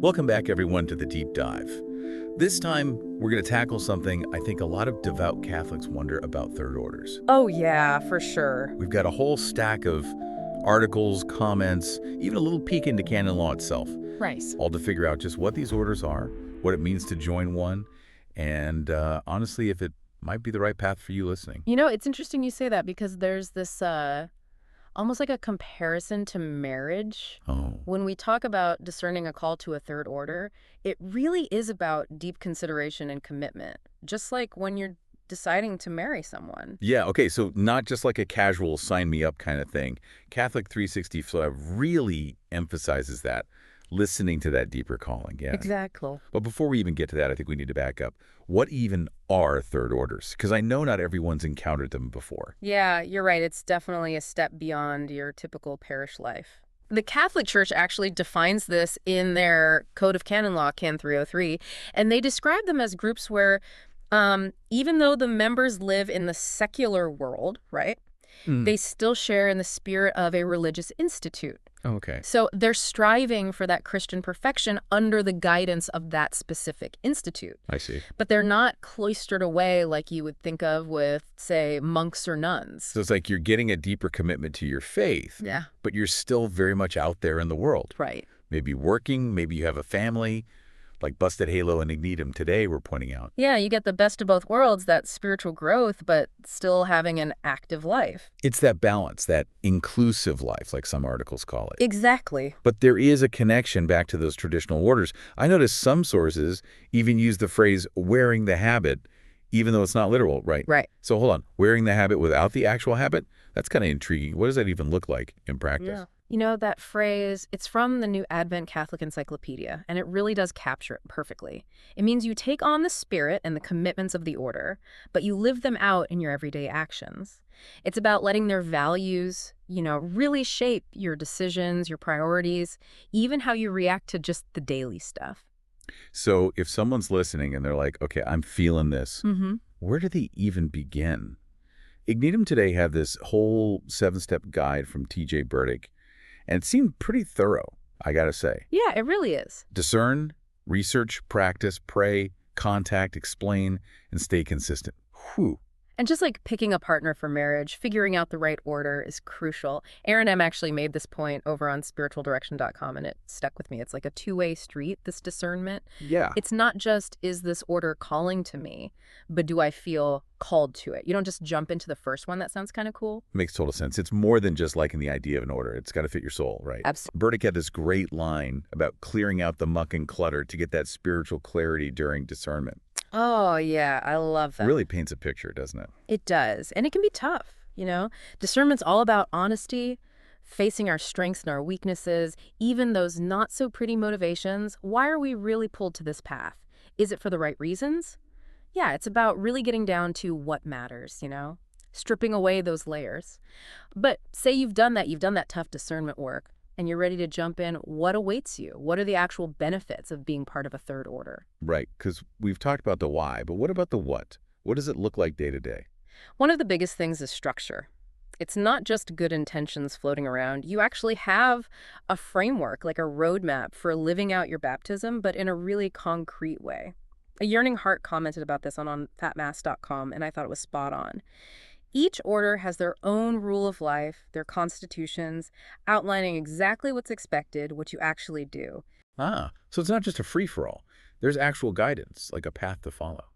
Welcome back, everyone, to the Deep Dive. This time, we're going to tackle something I think a lot of devout Catholics wonder about third orders. Oh, yeah, for sure. We've got a whole stack of articles, comments, even a little peek into canon law itself. Right. All to figure out just what these orders are, what it means to join one, and honestly, if it might be the right path for you listening. You know, it's interesting you say that because there's this almost like a comparison to marriage. Oh. When we talk about discerning a call to a third order, it really is about deep consideration and commitment, just like when you're deciding to marry someone. Yeah, okay, so not just like a casual sign me up kind of thing. Catholic 365 really emphasizes that, listening to that deeper calling, yeah. Exactly. But before we even get to that, I think we need to back up. What even are third orders? Because I know not everyone's encountered them before. Yeah, you're right. It's definitely a step beyond your typical parish life. The Catholic Church actually defines this in their Code of Canon Law, Can 303, and they describe them as groups where even though the members live in the secular world, right, they still share in the spirit of a religious institute. Okay. So they're striving for that Christian perfection under the guidance of that specific institute. I see. But they're not cloistered away like you would think of with, say, monks or nuns. So it's like you're getting a deeper commitment to your faith, Yeah. but you're still very much out there in the world. Right. Maybe working, maybe you have a family, like Busted Halo and Ignitum today we're pointing out. Yeah, you get the best of both worlds, that spiritual growth, but still having an active life. It's that balance, that inclusive life, like some articles call it. Exactly. But there is a connection back to those traditional orders. I noticed some sources even use the phrase wearing the habit, even though it's not literal, right? Right. So hold on, wearing the habit without the actual habit? That's kind of intriguing. What does that even look like in practice? Yeah. You know, that phrase, it's from the New Advent Catholic Encyclopedia, and it really does capture it perfectly. It means you take on the spirit and the commitments of the order, but you live them out in your everyday actions. It's about letting their values, really shape your decisions, your priorities, even how you react to just the daily stuff. So if someone's listening and they're like, okay, I'm feeling this, where do they even begin? Ignitum today had this whole 7-step guide from T.J. Burdick, and it seemed pretty thorough, I gotta say. Yeah, it really is. Discern, research, practice, pray, contact, explain, and stay consistent. Whew. And just like picking a partner for marriage, figuring out the right order is crucial. Aaron M. actually made this point over on spiritualdirection.com, and it stuck with me. It's like a two-way street, this discernment. Yeah. It's not just, is this order calling to me, but do I feel called to it? You don't just jump into the first one. That sounds kind of cool. Makes total sense. It's more than just liking the idea of an order. It's got to fit your soul, right? Absolutely. Burdick had this great line about clearing out the muck and clutter to get that spiritual clarity during discernment. Oh, yeah. I love that. It really paints a picture, doesn't it? It does. And it can be tough, Discernment's all about honesty, facing our strengths and our weaknesses, even those not so pretty motivations. Why are we really pulled to this path? Is it for the right reasons? Yeah, it's about really getting down to what matters, stripping away those layers. But say you've done that tough discernment work, and you're ready to jump in. What awaits you? What are the actual benefits of being part of a third order? Right, because we've talked about the why, but what about the what? What does it look like day to day? One of the biggest things is structure. It's not just good intentions floating around. You actually have a framework, like a roadmap for living out your baptism, but in a really concrete way. A Yearning Heart commented about this on fatmass.com, and I thought it was spot on. Each order has their own rule of life, their constitutions, outlining exactly what's expected, what you actually do. Ah, so it's not just a free-for-all. There's actual guidance, like a path to follow.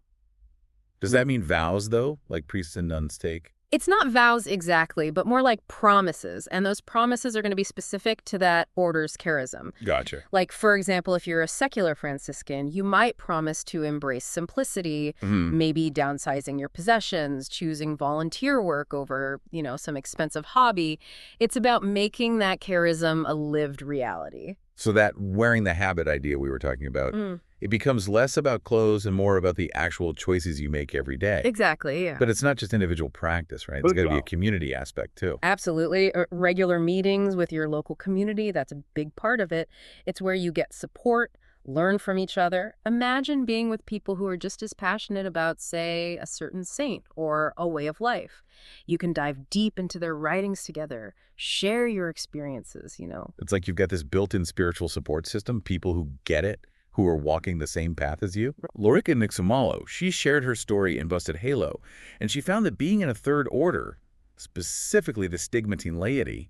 Does that mean vows, though, like priests and nuns take? It's not vows exactly, but more like promises. And those promises are going to be specific to that order's charism. Gotcha. Like, for example, if you're a secular Franciscan, you might promise to embrace simplicity, maybe downsizing your possessions, choosing volunteer work over, some expensive hobby. It's about making that charism a lived reality. So that wearing the habit idea we were talking about, it becomes less about clothes and more about the actual choices you make every day. Exactly, yeah. But it's not just individual practice, right? There's got to be a community aspect, too. Absolutely. Regular meetings with your local community, that's a big part of it. It's where you get support, learn from each other. Imagine being with people who are just as passionate about, say, a certain saint or a way of life. You can dive deep into their writings together, share your experiences. It's like you've got this built-in spiritual support system, people who get it, who are walking the same path as you. Lorica Nixamalo, she shared her story in Busted Halo, and she found that being in a third order, specifically the stigmatine laity,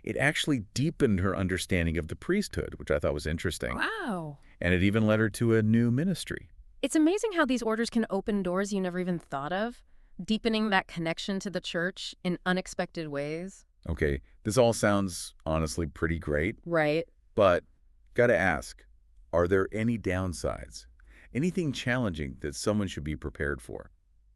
it actually deepened her understanding of the priesthood, which I thought was interesting. Wow. And it even led her to a new ministry. It's amazing how these orders can open doors you never even thought of, deepening that connection to the church in unexpected ways. Okay, this all sounds honestly pretty great, Right. but gotta ask, are there any downsides? Anything challenging that someone should be prepared for?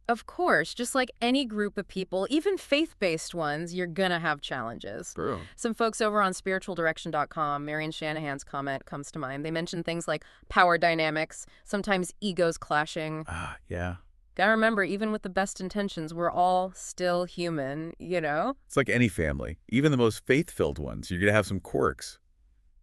Of course, just like any group of people, even faith-based ones, you're gonna have challenges. Bro. Some folks over on spiritualdirection.com, Marion Shanahan's comment comes to mind. They mention things like power dynamics, sometimes egos clashing. Yeah. Gotta remember, even with the best intentions, we're all still human. It's like any family, even the most faith-filled ones. You're gonna have some quirks.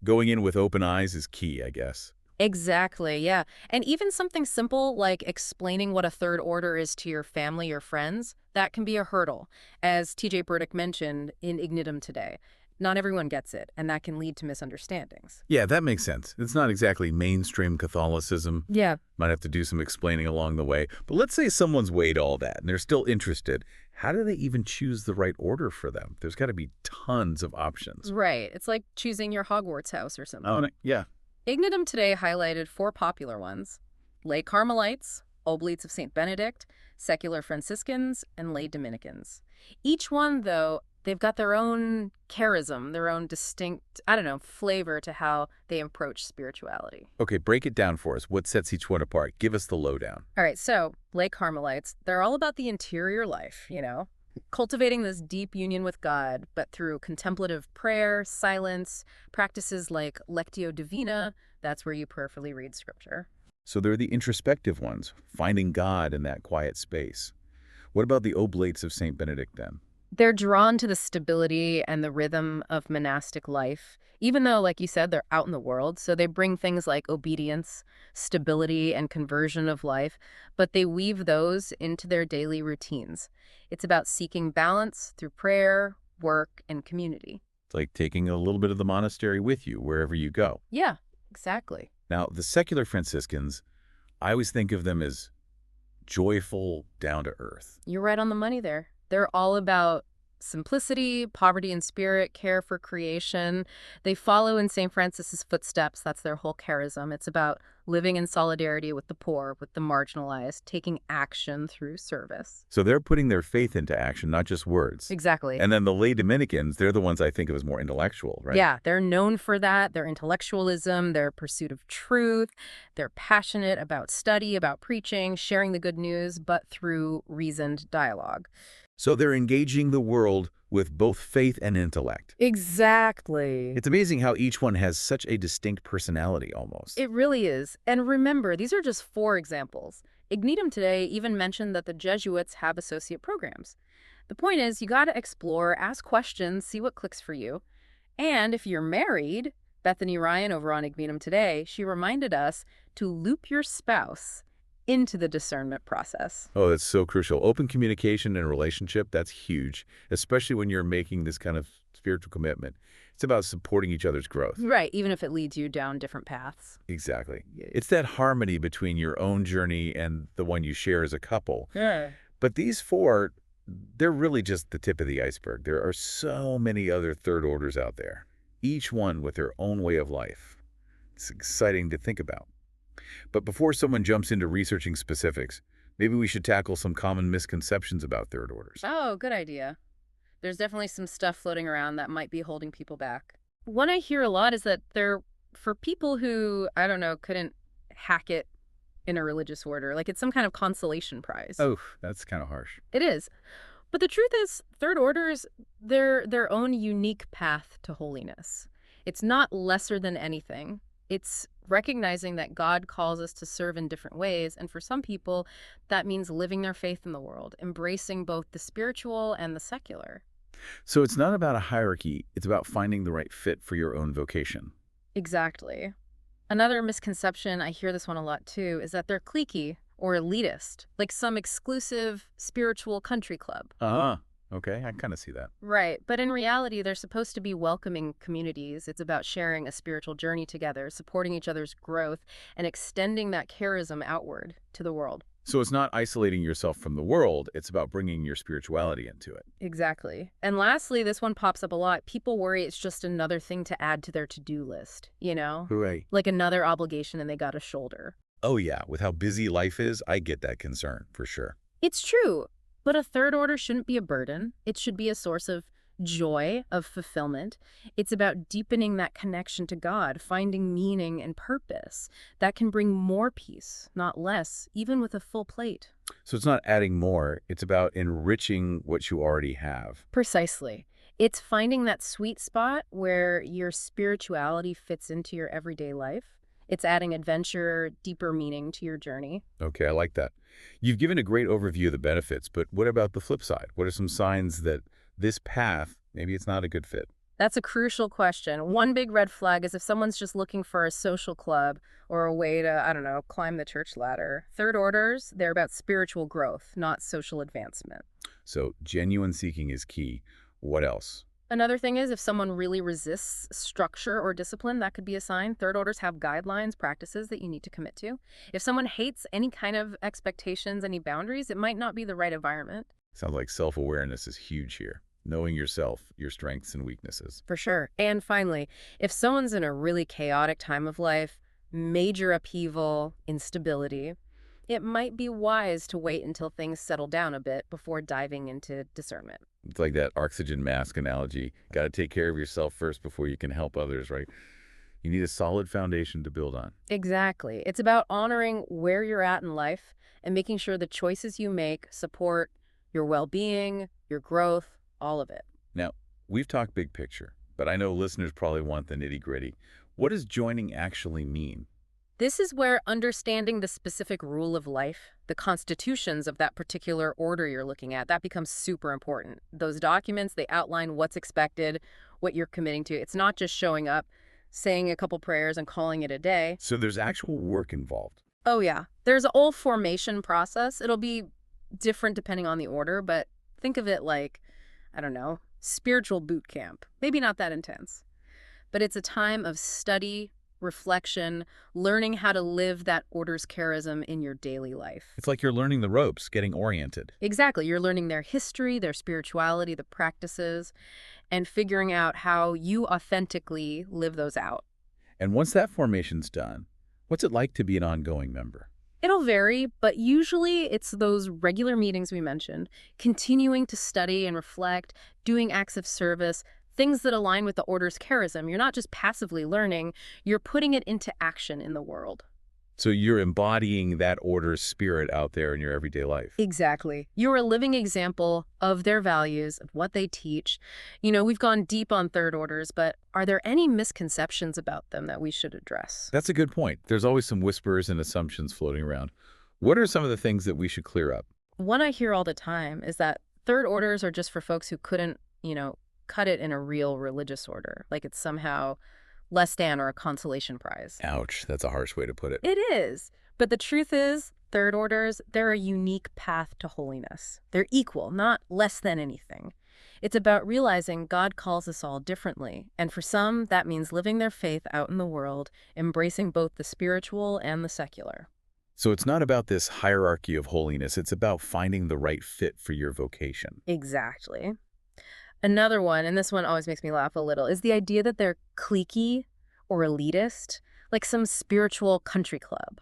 Going in with open eyes is key, I guess. Exactly, yeah. And even something simple like explaining what a third order is to your family or friends, that can be a hurdle. As TJ Burdick mentioned in Ignitum today, not everyone gets it, and that can lead to misunderstandings. Yeah, that makes sense. It's not exactly mainstream Catholicism. Yeah. Might have to do some explaining along the way. But let's say someone's weighed all that and they're still interested. How do they even choose the right order for them? There's got to be tons of options. Right. It's like choosing your Hogwarts house or something. Oh, yeah. Ignitum today highlighted 4 popular ones: lay Carmelites, Oblates of St. Benedict, secular Franciscans, and lay Dominicans. Each one, though, they've got their own charism, their own distinct, flavor to how they approach spirituality. Okay, break it down for us. What sets each one apart? Give us the lowdown. All right, so lay Carmelites, they're all about the interior life, cultivating this deep union with God, but through contemplative prayer, silence, practices like Lectio Divina, that's where you prayerfully read scripture. So they're the introspective ones, finding God in that quiet space. What about the Oblates of St. Benedict then? They're drawn to the stability and the rhythm of monastic life, even though, like you said, they're out in the world. So they bring things like obedience, stability, and conversion of life, but they weave those into their daily routines. It's about seeking balance through prayer, work, and community. It's like taking a little bit of the monastery with you wherever you go. Yeah, exactly. Now, the secular Franciscans, I always think of them as joyful, down to earth. You're right on the money there. They're all about simplicity, poverty in spirit, care for creation. They follow in St. Francis's footsteps. That's their whole charism. It's about living in solidarity with the poor, with the marginalized, taking action through service. So they're putting their faith into action, not just words. Exactly. And then the lay Dominicans, they're the ones I think of as more intellectual, right? Yeah, they're known for that, their intellectualism, their pursuit of truth. They're passionate about study, about preaching, sharing the good news, but through reasoned dialogue. So they're engaging the world with both faith and intellect. Exactly. It's amazing how each one has such a distinct personality almost. It really is. And remember, these are just 4 examples. Ignitum today even mentioned that the Jesuits have associate programs. The point is, you got to explore, ask questions, see what clicks for you. And if you're married, Bethany Ryan over on Ignitum today, she reminded us to loop your spouse into the discernment process. Oh, that's so crucial. Open communication and relationship, that's huge, especially when you're making this kind of spiritual commitment. It's about supporting each other's growth. Right, even if it leads you down different paths. Exactly. It's that harmony between your own journey and the one you share as a couple. Yeah. But these 4, they're really just the tip of the iceberg. There are so many other third orders out there, each one with their own way of life. It's exciting to think about. But before someone jumps into researching specifics, maybe we should tackle some common misconceptions about third orders. Oh, good idea. There's definitely some stuff floating around that might be holding people back. One I hear a lot is that they're for people who, couldn't hack it in a religious order. Like it's some kind of consolation prize. Oh, that's kind of harsh. It is. But the truth is, third orders, they're their own unique path to holiness. It's not lesser than anything. It's recognizing that God calls us to serve in different ways, and for some people, that means living their faith in the world, embracing both the spiritual and the secular. So it's not about a hierarchy, it's about finding the right fit for your own vocation. Exactly. Another misconception, I hear this one a lot too, is that they're cliquey or elitist, like some exclusive spiritual country club. Okay, I kind of see that. Right, but in reality, they're supposed to be welcoming communities. It's about sharing a spiritual journey together, supporting each other's growth, and extending that charism outward to the world. So it's not isolating yourself from the world, it's about bringing your spirituality into it. Exactly. And lastly, this one pops up a lot. People worry it's just another thing to add to their to-do list, you know? Hooray. Like another obligation and they got to shoulder. Oh yeah, with how busy life is, I get that concern, for sure. It's true, but a third order shouldn't be a burden. It should be a source of joy, of fulfillment. It's about deepening that connection to God, finding meaning and purpose. That can bring more peace, not less, even with a full plate. So it's not adding more, it's about enriching what you already have. Precisely. It's finding that sweet spot where your spirituality fits into your everyday life. It's adding adventure, deeper meaning to your journey. Okay, I like that. You've given a great overview of the benefits, but what about the flip side? What are some signs that this path, maybe it's not a good fit? That's a crucial question. One big red flag is if someone's just looking for a social club or a way to, I don't know, climb the church ladder. Third orders, they're about spiritual growth, not social advancement. So genuine seeking is key. What else? Another thing is if someone really resists structure or discipline, that could be a sign. Third orders have guidelines, practices that you need to commit to. If someone hates any kind of expectations, any boundaries, it might not be the right environment. Sounds like self-awareness is huge here. Knowing yourself, your strengths and weaknesses. For sure. And finally, if someone's in a really chaotic time of life, major upheaval, instability, it might be wise to wait until things settle down a bit before diving into discernment. It's like that oxygen mask analogy. Got to take care of yourself first before you can help others, right? You need a solid foundation to build on. Exactly. It's about honoring where you're at in life and making sure the choices you make support your well-being, your growth, all of it. Now, we've talked big picture, but I know listeners probably want the nitty-gritty. What does joining actually mean? This is where understanding the specific rule of life, the constitutions of that particular order you're looking at, that becomes super important. Those documents, they outline what's expected, what you're committing to. It's not just showing up, saying a couple prayers and calling it a day. So there's actual work involved. Oh yeah, there's a whole formation process. It'll be different depending on the order, but think of it like, I don't know, spiritual boot camp. Maybe not that intense, but it's a time of study, reflection, learning how to live that order's charism in your daily life. It's like you're learning the ropes, getting oriented. Exactly. You're learning their history, their spirituality, the practices, and figuring out how you authentically live those out. And once that formation's done, what's it like to be an ongoing member? It'll vary, but usually it's those regular meetings we mentioned, continuing to study and reflect, doing acts of service, things that align with the order's charism. You're not just passively learning, you're putting it into action in the world. So you're embodying that order's spirit out there in your everyday life. Exactly. You're a living example of their values, of what they teach. You know, we've gone deep on third orders, but are there any misconceptions about them that we should address? That's a good point. There's always some whispers and assumptions floating around. What are some of the things that we should clear up? One I hear all the time is that third orders are just for folks who couldn't, cut it in a real religious order, like it's somehow less than or a consolation prize. Ouch, that's a harsh way to put it. It is. But the truth is, third orders, they're a unique path to holiness. They're equal, not less than anything. It's about realizing God calls us all differently. And for some, that means living their faith out in the world, embracing both the spiritual and the secular. So it's not about this hierarchy of holiness. It's about finding the right fit for your vocation. Exactly. Another one, and this one always makes me laugh a little, is the idea that they're cliquey or elitist, like some spiritual country club.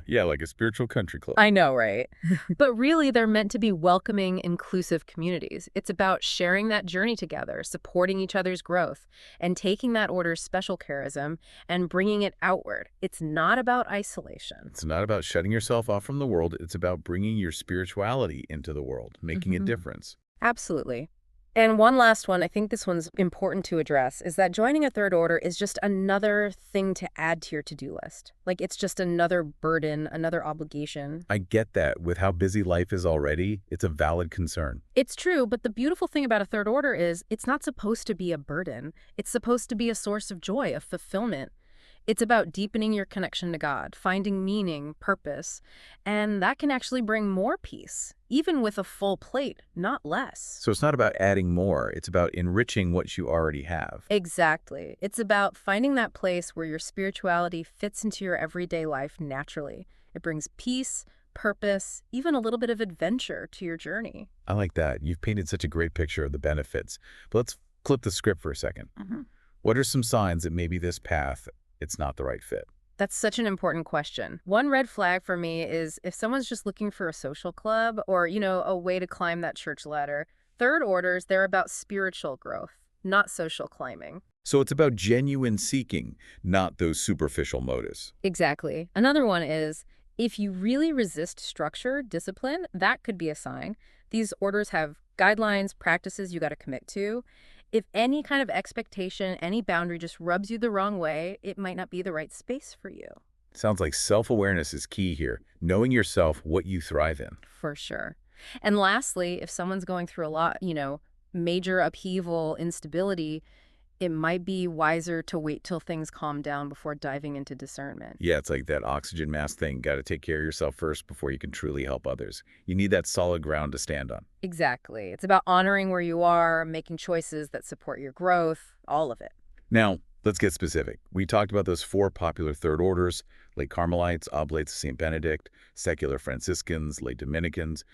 Yeah, like a spiritual country club. I know, right? But really, they're meant to be welcoming, inclusive communities. It's about sharing that journey together, supporting each other's growth, and taking that order's special charism and bringing it outward. It's not about isolation. It's not about shutting yourself off from the world. It's about bringing your spirituality into the world, making a difference. Absolutely. And one last one, I think this one's important to address, is that joining a third order is just another thing to add to your to-do list. Like it's just another burden, another obligation. I get that. With how busy life is already, it's a valid concern. It's true, but the beautiful thing about a third order is it's not supposed to be a burden. It's supposed to be a source of joy, of fulfillment. It's about deepening your connection to God, finding meaning, purpose, and that can actually bring more peace, even with a full plate, not less. So it's not about adding more, it's about enriching what you already have. Exactly. It's about finding that place where your spirituality fits into your everyday life naturally. It brings peace, purpose, even a little bit of adventure to your journey. I like that. You've painted such a great picture of the benefits. But let's flip the script for a second. What are some signs that maybe this path, it's not the right fit? That's such an important question. One red flag for me is if someone's just looking for a social club or, a way to climb that church ladder. Third orders, they're about spiritual growth, not social climbing. So it's about genuine seeking, not those superficial motives. Exactly. Another one is if you really resist structure, discipline, that could be a sign. These orders have guidelines, practices you got to commit to. If any kind of expectation, any boundary just rubs you the wrong way, it might not be the right space for you. Sounds like self-awareness is key here, knowing yourself, what you thrive in. For sure. And lastly, if someone's going through a lot, major upheaval, instability, it might be wiser to wait till things calm down before diving into discernment. Yeah, it's like that oxygen mask thing. Got to take care of yourself first before you can truly help others. You need that solid ground to stand on. Exactly. It's about honoring where you are, making choices that support your growth, all of it. Now, let's get specific. We talked about those 4 popular third orders: lay Carmelites, Oblates of St. Benedict, secular Franciscans, lay Dominicans.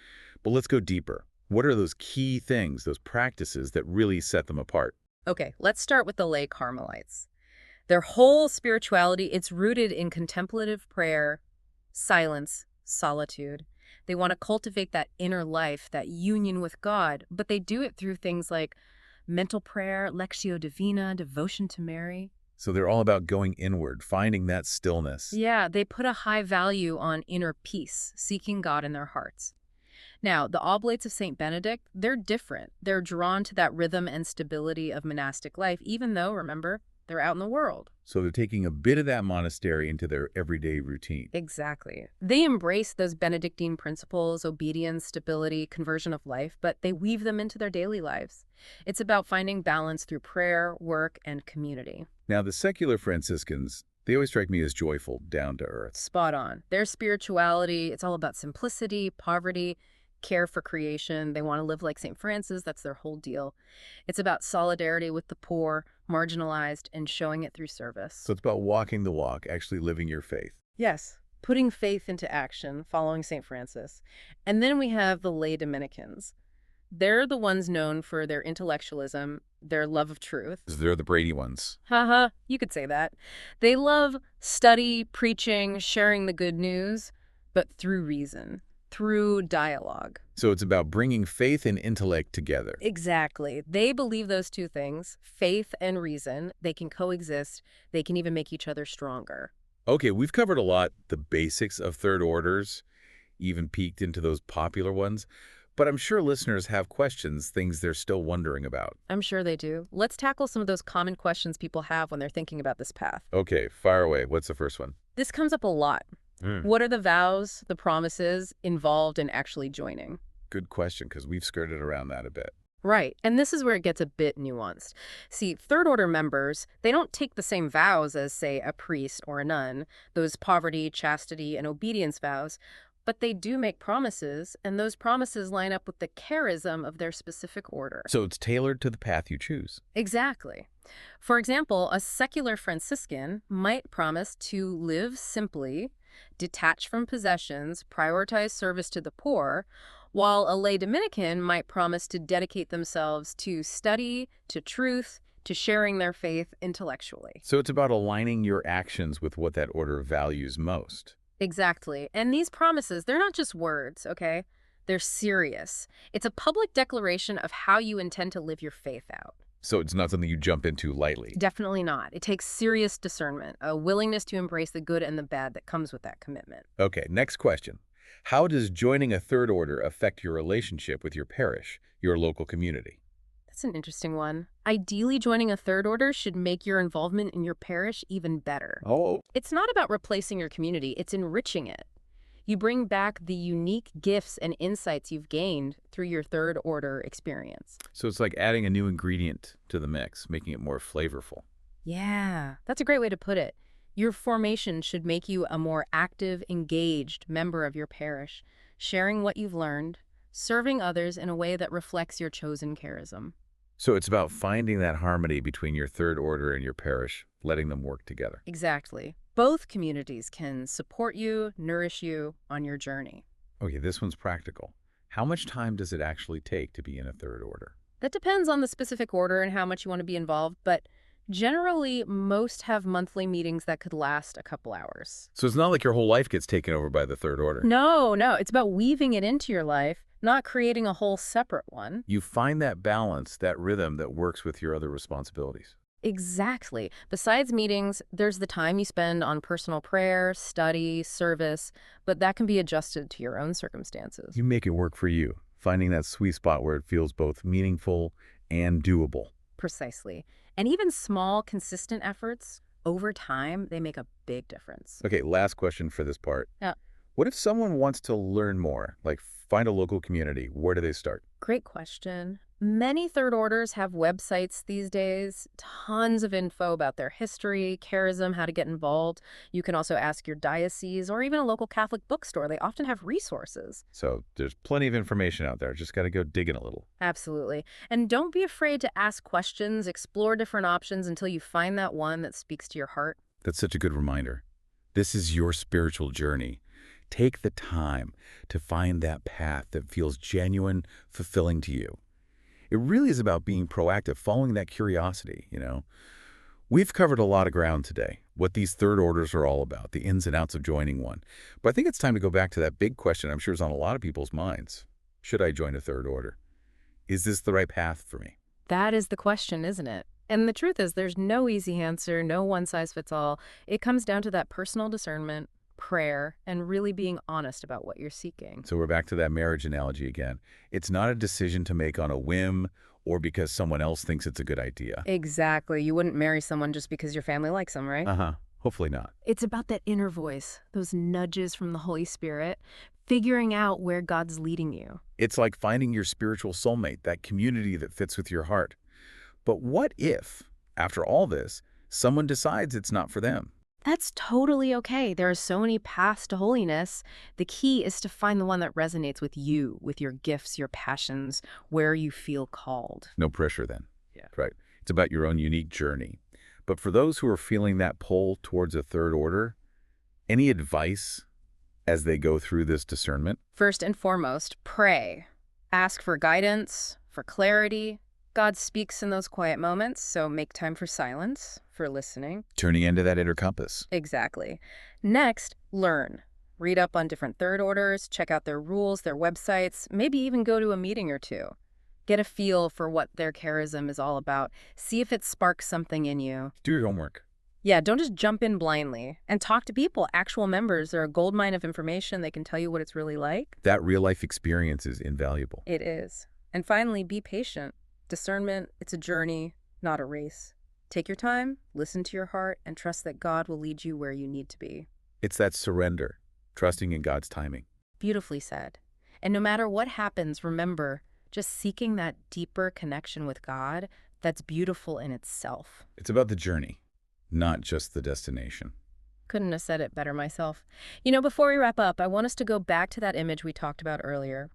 But let's go deeper. What are those key things, those practices that really set them apart? Okay, let's start with the lay Carmelites. Their whole spirituality, it's rooted in contemplative prayer, silence, solitude. They want to cultivate that inner life, that union with God, but they do it through things like mental prayer, lectio divina, devotion to Mary. So they're all about going inward, finding that stillness. Yeah, they put a high value on inner peace, seeking God in their hearts. Now, the Oblates of St. Benedict, they're different. They're drawn to that rhythm and stability of monastic life, even though, remember, they're out in the world. So they're taking a bit of that monastery into their everyday routine. Exactly. They embrace those Benedictine principles, obedience, stability, conversion of life, but they weave them into their daily lives. It's about finding balance through prayer, work, and community. Now, the secular Franciscans, they always strike me as joyful, down to earth. Spot on. Their spirituality, it's all about simplicity, poverty, care for creation. They want to live like St. Francis. That's their whole deal. It's about solidarity with the poor, marginalized, and showing it through service. So it's about walking the walk, actually living your faith. Yes, putting faith into action, following St. Francis. And then we have the lay Dominicans. They're the ones known for their intellectualism, their love of truth. They're the Brady ones. Haha, you could say that. They love study, preaching, sharing the good news, but through reason, through dialogue. So it's about bringing faith and intellect together. Exactly. They believe those two things, faith and reason, they can coexist. They can even make each other stronger. Okay, we've covered a lot, the basics of third orders, even peeked into those popular ones. But I'm sure listeners have questions, things they're still wondering about. I'm sure they do. Let's tackle some of those common questions people have when they're thinking about this path. Okay, fire away. What's the first one? This comes up a lot. What are the vows, the promises involved in actually joining? Good question, because we've skirted around that a bit. Right, and this is where it gets a bit nuanced. See, third order members, they don't take the same vows as, say, a priest or a nun, those poverty, chastity, and obedience vows, but they do make promises, and those promises line up with the charism of their specific order. So it's tailored to the path you choose. Exactly. For example, a secular Franciscan might promise to live simply, detach from possessions, prioritize service to the poor, while a lay Dominican might promise to dedicate themselves to study, to truth, to sharing their faith intellectually. So it's about aligning your actions with what that order values most. Exactly. And these promises, they're not just words, okay? They're serious. It's a public declaration of how you intend to live your faith out. So it's not something you jump into lightly. Definitely not. It takes serious discernment, a willingness to embrace the good and the bad that comes with that commitment. Okay, next question. How does joining a third order affect your relationship with your parish, your local community? That's an interesting one. Ideally, joining a third order should make your involvement in your parish even better. Oh. It's not about replacing your community, it's enriching it. You bring back the unique gifts and insights you've gained through your third order experience. So it's like adding a new ingredient to the mix, making it more flavorful. Yeah, that's a great way to put it. Your formation should make you a more active, engaged member of your parish, sharing what you've learned, serving others in a way that reflects your chosen charism. So it's about finding that harmony between your third order and your parish, letting them work together. Exactly. Both communities can support you, nourish you on your journey. Okay, this one's practical. How much time does it actually take to be in a third order? That depends on the specific order and how much you want to be involved, but generally, most have monthly meetings that could last a couple hours. So it's not like your whole life gets taken over by the third order. No, it's about weaving it into your life, not creating a whole separate one. You find that balance, that rhythm that works with your other responsibilities. Exactly. Besides meetings, there's the time you spend on personal prayer, study, service, but that can be adjusted to your own circumstances. You make it work for you, finding that sweet spot where it feels both meaningful and doable. Precisely. And even small, consistent efforts, over time, they make a big difference. Okay, last question for this part. Yeah. What if someone wants to learn more, like find a local community? Where do they start? Great question. Many third orders have websites these days, tons of info about their history, charism, how to get involved. You can also ask your diocese or even a local Catholic bookstore. They often have resources. So there's plenty of information out there. Just got to go digging a little. Absolutely. And don't be afraid to ask questions, explore different options until you find that one that speaks to your heart. That's such a good reminder. This is your spiritual journey. Take the time to find that path that feels genuine, fulfilling to you. It really is about being proactive, following that curiosity, We've covered a lot of ground today, what these third orders are all about, the ins and outs of joining one. But I think it's time to go back to that big question I'm sure is on a lot of people's minds. Should I join a third order? Is this the right path for me? That is the question, isn't it? And the truth is there's no easy answer, no one size fits all. It comes down to that personal discernment, prayer, and really being honest about what you're seeking. So we're back to that marriage analogy again. It's not a decision to make on a whim or because someone else thinks it's a good idea. Exactly. You wouldn't marry someone just because your family likes them, right? Uh-huh. Hopefully not. It's about that inner voice, those nudges from the Holy Spirit, figuring out where God's leading you. It's like finding your spiritual soulmate, that community that fits with your heart. But what if, after all this, someone decides it's not for them? That's totally okay. There are so many paths to holiness. The key is to find the one that resonates with you, with your gifts, your passions, where you feel called. No pressure then. Yeah. Right. It's about your own unique journey. But for those who are feeling that pull towards a third order, any advice as they go through this discernment? First and foremost, pray. Ask for guidance, for clarity. God speaks in those quiet moments, so make time for silence, for listening. Turning into that inner compass. Exactly. Next, learn. Read up on different third orders, check out their rules, their websites, maybe even go to a meeting or two. Get a feel for what their charism is all about. See if it sparks something in you. Do your homework. Yeah, don't just jump in blindly. And talk to people, actual members. They're a goldmine of information. They can tell you what it's really like. That real-life experience is invaluable. It is. And finally, be patient. Discernment, it's a journey, not a race. Take your time, listen to your heart, and trust that God will lead you where you need to be. It's that surrender, trusting in God's timing. Beautifully said. And no matter what happens, remember, just seeking that deeper connection with God, that's beautiful in itself. It's about the journey, not just the destination. Couldn't have said it better myself. Before we wrap up, I want us to go back to that image we talked about earlier.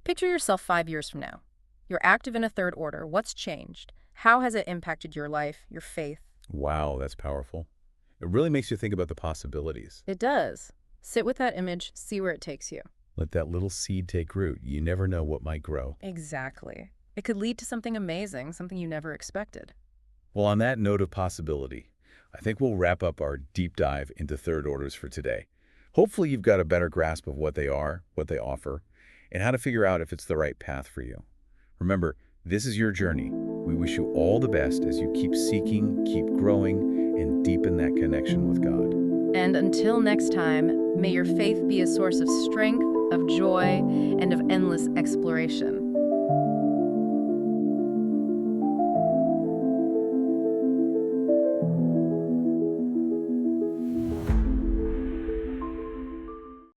Picture yourself 5 years from now. You're active in a third order. What's changed? How has it impacted your life, your faith? Wow, that's powerful. It really makes you think about the possibilities. It does. Sit with that image, see where it takes you. Let that little seed take root. You never know what might grow. Exactly. It could lead to something amazing, something you never expected. Well, on that note of possibility, I think we'll wrap up our deep dive into third orders for today. Hopefully you've got a better grasp of what they are, what they offer, and how to figure out if it's the right path for you. Remember, this is your journey. We wish you all the best as you keep seeking, keep growing, and deepen that connection with God. And until next time, may your faith be a source of strength, of joy, and of endless exploration.